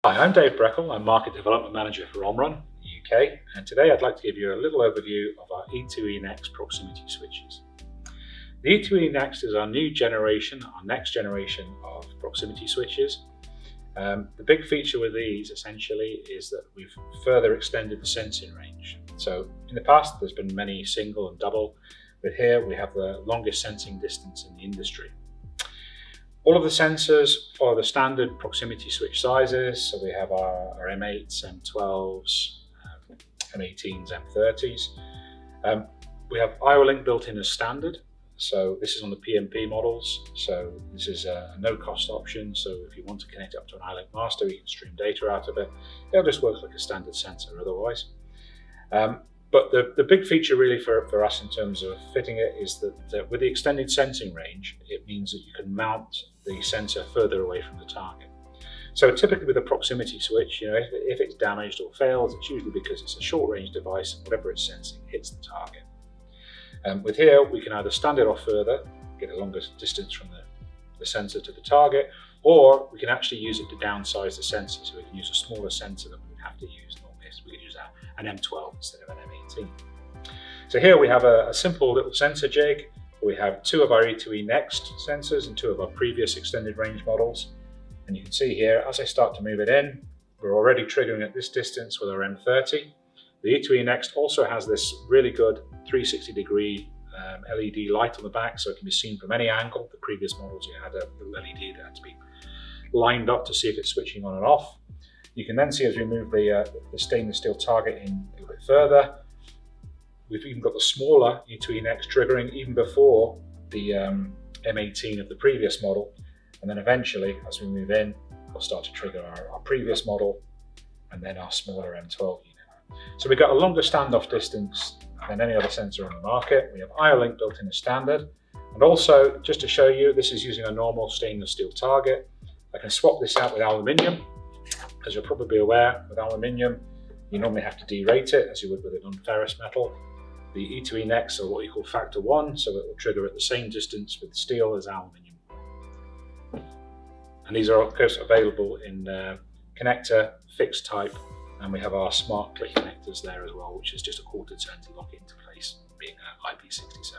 Hi, I'm Dave Breckle. I'm Market Development Manager for OMRON, the UK, and today I'd like to give you a little overview of our E2E-NEXT proximity switches. The E2E-NEXT is our new generation, our next generation of proximity switches. The big feature with these essentially is that we've further extended the sensing range. So in the past there's been many single and double, but here we have the longest sensing distance in the industry. All of the sensors follow the standard proximity switch sizes, so we have our M8s, M12s, M18s, M30s. We have IO-Link built in as standard, so this is on the PMP models, so this is a no-cost option, so if you want to connect up to an IO-Link master, you can stream data out of it. It'll just work like a standard sensor otherwise. But the big feature really for us in terms of fitting it is that with the extended sensing range, it means that you can mount the sensor further away from the target. So typically with a proximity switch, if it's damaged or fails, it's usually because it's a short range device and whatever it's sensing hits the target. With here, we can either stand it off further, get a longer distance from the sensor to the target, or we can actually use it to downsize the sensor, so we can use a smaller sensor than we would have to use normally. So we could use an M12 instead of an M18. So here we have a simple little sensor jig. We have two of our E2E-NEXT sensors and two of our previous extended range models. And you can see here, as I start to move it in, we're already triggering at this distance with our M30. The E2E-NEXT also has this really good 360-degree LED light on the back, so it can be seen from any angle. The previous models, you had a LED that had to be lined up to see if it's switching on and off. You can then see as we move the stainless steel target in a little bit further, we've even got the smaller E2E-NEXT triggering even before the M18 of the previous model. And then eventually, as we move in, we'll start to trigger our previous model and then our smaller M12 unit. So we've got a longer standoff distance than any other sensor on the market. We have IO-Link built in as standard. And also, just to show you, this is using a normal stainless steel target. I can swap this out with aluminium. As you're probably aware, with aluminium, you normally have to derate it as you would with a non-ferrous metal. The E2E-NEXT are what you call factor 1, so it will trigger at the same distance with steel as aluminium. And these are of course available in connector, fixed type, and we have our smart click connectors there as well, which is just a quarter turn to lock it into place, being IP67.